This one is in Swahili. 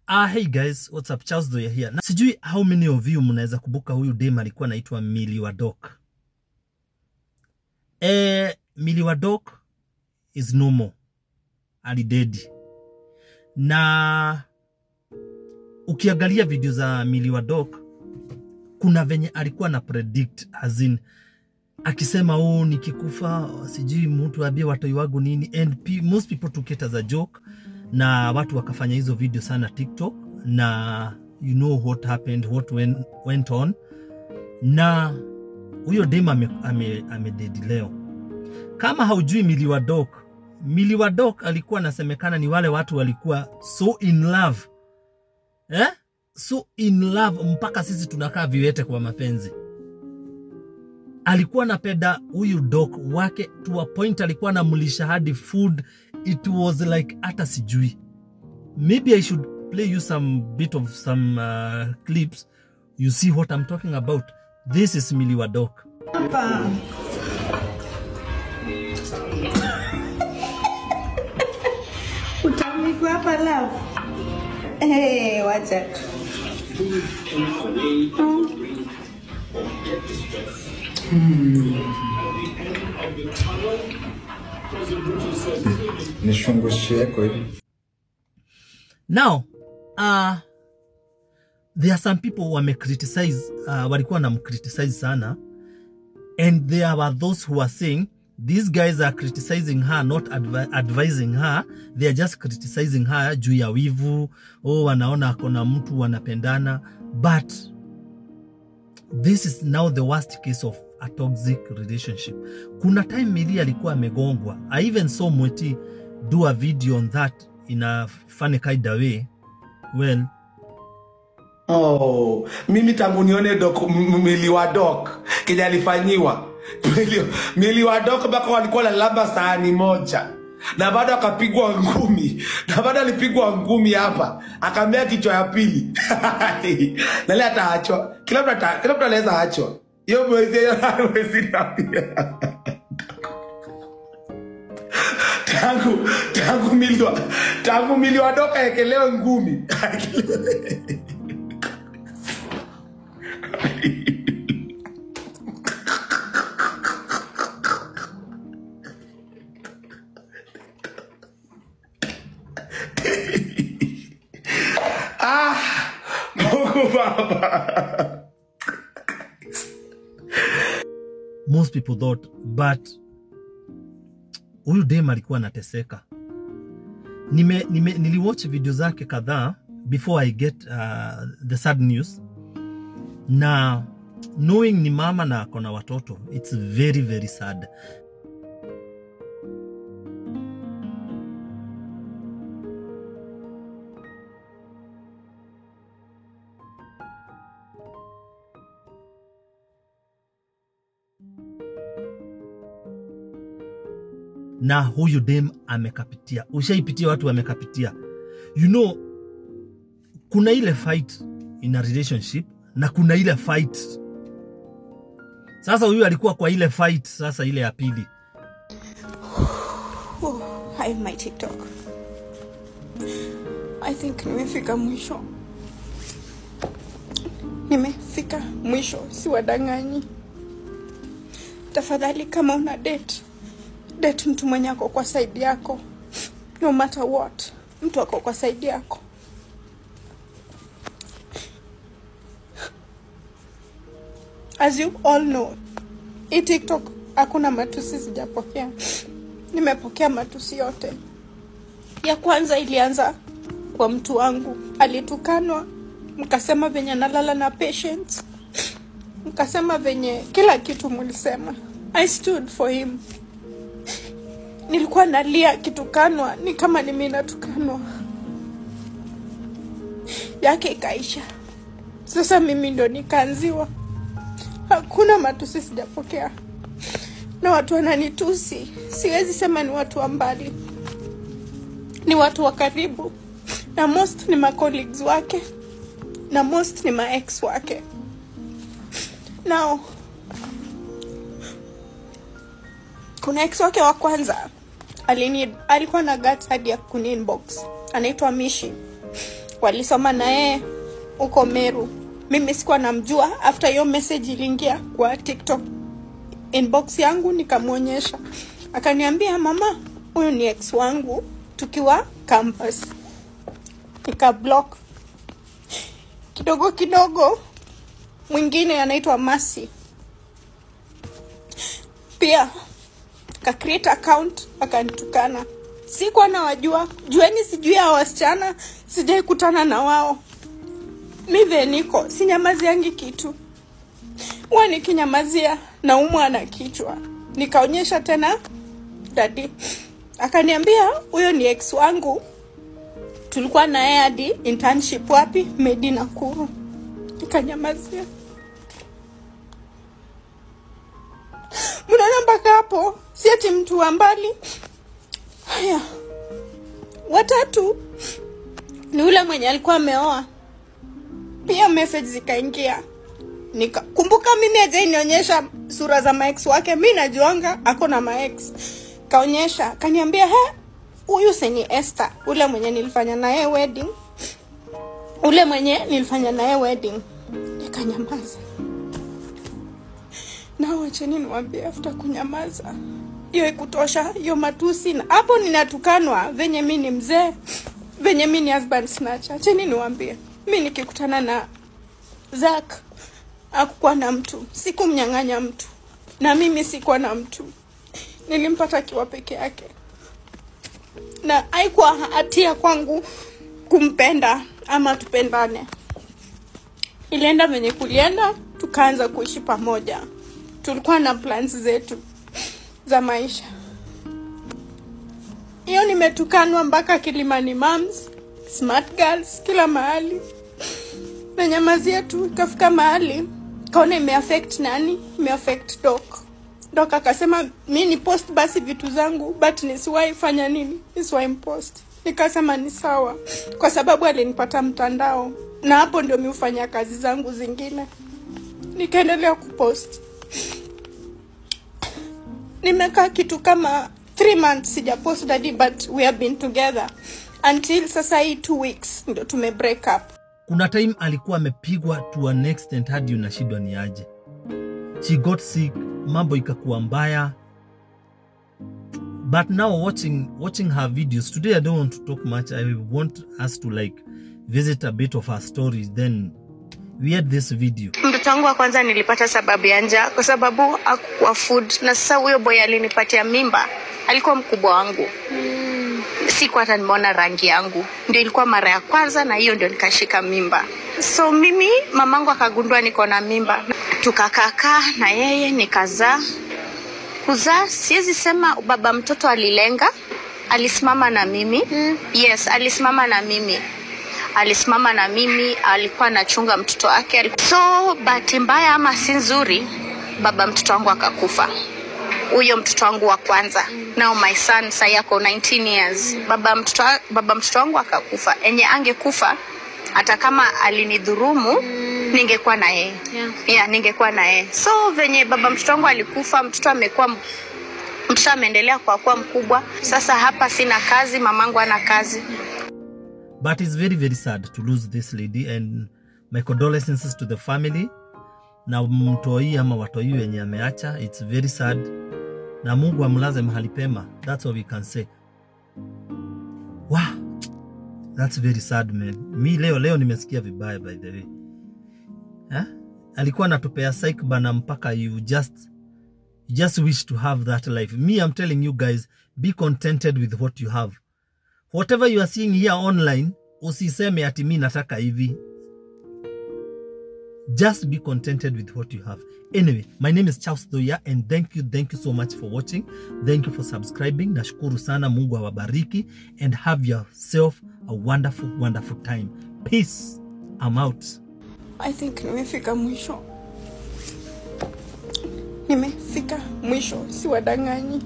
Hey guys, what's up? Charles Doya here. Na sijui how many of you mnaweza kubuka huyu dem alikuwa anaitwa Milly wa Doc. Milly wa Doc is no more. Alidedi. Na ukiangalia video za Milly wa Doc, kuna venye alikuwa na predict as in akisema nikikufa sijui mtu abie watoi wangu nini, and most people took it as a joke. Na watu wakafanya hizo video sana TikTok, na you know what happened, what went on. Na huyo dem amededi leo. Kama haujui Milly wa Doc alikuwa anasemekana ni wale watu walikuwa so in love. So in love mpaka sisi tunakaa viwete kwa mapenzi. Alikuwa anapenda huyu Doc wake to a point alikuwa anamulisha hadi food. It was like hata sijui. Maybe I should play you some bit of some clips. You see what I'm talking about. This is Milly wa Doc. Utamikwa hapa love. Hey, watch it. Now, there are some people who criticize, walikuwa na criticize sana, and there were those who are saying these guys are criticizing her, not advising her. They are just criticizing her juu ya wivu, wanaona akona mtu wanapendana. But this is now the worst case of a toxic relationship. Kuna time Milly alikuwa amegongwa. I even saw Mweti do a video on that in a funny kind of way. Well, mimi tangu nione Milly wa Doc kile alifanyiwa. Milly wa Doc bako walikuwa na lamba sahani moja. Na baada akapigwa ngumi. Na baada alipigwa ngumi hapa, akamea kichwa ya pili. Na leo ataachwa. Kila mtu anaweza achwa. Yo mwezi tangu Milly wa Doc ekelewe ngumi. Most people thought, but huyu dem alikuwa anateseka. Niliwatch video zake kadhaa before I get the sad news. Na knowing ni mama na akona watoto, it's very very sad. Na huyu dem amekapitia. Ushaipitia watu wamekapitia. You know, kuna ile fight in a relationship na kuna ile fight. Sasa huyu alikuwa kwa ile fight, sasa ile ya pili. Hi my TikTok. I think nimefika mwisho. Nimefika mwisho, si wadanganyi. Tafadhali kama una date mtu mwenye ako kwa side yako. No matter what, mtu ako kwa side yako. As you all know, TikTok hakuna matusi sijapokea. Nimepokea matusi yote. Ya kwanza ilianza kwa mtu wangu. Alitukanwa, mkasema venye nalala na patients. Mkasema venye kila kitu mlisema. I stood for him. Nilikuwa nalia kitukanwa, ni kama ni mimi natukanwa. Yake ikaisha. Sasa mimi ndo nikaanziwa. Hakuna matusi sijapokea. Na watu wananitusi. Siwezi sema ni watu wa mbali. Ni watu wa karibu. Na most ni ma colleagues wake. Na most ni ma ex wake. Now, kuna ex wake wa kwanza alikuwa na guts hadi ya kuni inbox. Anaitwa Mishi. walisoma na yeye uko Meru. Mimi sikuwa namjua. After hiyo message iliingia kwa TikTok inbox yangu, nikamuonyesha. Akaniambia, mama, huyu ni ex wangu tukiwa campus. Nika block. Kidogo mwingine anaitwa Masi pia ka create account akanitukana. Sikuwa nawajua. Jueni sijui hao wasichana, sijai kutana na wao. Mimi niko sinyamaziangi kitu. Nikinyamazia naumwa na kichwa. Nikaonyesha tena daddy. Akaniambia, huyo ni ex wangu. Tulikuwa na yeye hadi internship wapi? Medi Nakuru. Nikanyamazia. Mnaona mpaka hapo? Si ati mtu wa mbali. Haya. Watatu ni ule mwenye alikuwa ameoa. Pia message zikaingia. Kumbuka mimi aje nionyesha sura za maex wake. Mimi najuanga ako na maex. Kaonyesha, kaniambia, huyu ni Esther, ule mwenye nilifanya naye wedding. Nikanyamaza. Na wacheni niwaambie, after kunyamaza, hiyo ikutosha, hiyo matusi. Na hapo ninatukanwa venye mimi ni mzee, venye mimi ni husband snatcher. Acheni niwaambie, mimi nikikutana na Zack, hakukuwa na mtu, sikumnyang'anya mtu. Na mimi sikuwa na mtu. Nilimpata kiwa peke yake. Na haikuwa hatia kwangu kumpenda ama tupendane. Ilienda venye kulienda, tukaanza kuishi pamoja. Tulikuwa na plans zetu za maisha. Hiyo nimetukanwa mpaka Kilimani Moms, Smart Girls, kila mahali. Na nyamazia tu, ikafika mahali kaona imeaffect nani? Imeaffect Doc. Doc akasema mimi ni post basi vitu zangu, but nisiwahi fanya nini? Nisiwahi post. Nikasema ni sawa, kwa sababu alinipata mtandao. Na hapo ndio mimi hufanya kazi zangu zingine. Nikaendelea kupost. Nimekaa kitu kama 3 months sijapost daddy, but we have been together until sasa hii 2 weeks ndio tume break up. Kuna time alikuwa amepigwa to an extent hadi unashindwa ni aje. She got sick, mambo ikakuwa mbaya. But now watching her videos today, I don't want to talk much. I want us to visit a bit of her stories, then we had this video. Mtoto wangu wa kwanza nilipata sababu ya njaa, kwa sababu hakuwa food. Na sasa huyo boy alinipatia mimba, alikuwa mkubwa wangu. Sikuwa hata nimeona rangi yangu. Ndio ilikuwa mara ya kwanza, na hiyo ndio nikashika mimba. So mimi, mamangu akagundua niko na mimba. Tukakaa na yeye, nikazaa. Kuzaa, siwezi sema baba mtoto alilenga. Alisimama na mimi. Yes, alisimama na mimi. Alikuwa anachunga mtoto wake. So bahati mbaya ama si nzuri, baba mtoto wangu akakufa. Huyo mtoto wangu wa kwanza. Now my son sasa yako 19 years. Baba mtoto wangu akakufa. Enye angekufa, hata kama alinidhurumu, ningekuwa na yeye. Yeah, ningekuwa na yeye. So venye baba mtoto wangu alikufa, mtoto ameendelea kuwa mkubwa. Sasa hapa sina kazi, mamangu ana kazi. But it's very, very sad to lose this lady, and my condolences to the family. Na mtoi ama watoi wenye ameacha, it's very sad. Na Mungu amlaze mahali pema. That's all we can say. Wow. That's very sad, man. Mi leo nimesikia vibaya, by the way. Alikuwa anatupea psych bana mpaka you just wish to have that life. Me, I'm telling you guys, be contented with what you have. Whatever you are seeing here online, usiseme ati mimi nataka hivi. Just be contented with what you have. Anyway, my name is Charles Doya, and thank you so much for watching. Thank you for subscribing. Nashukuru sana, Mungu awabariki, and have yourself a wonderful, wonderful time. Peace. I'm out. I think nimefika mwisho. Nimefika mwisho, si wadanganyi.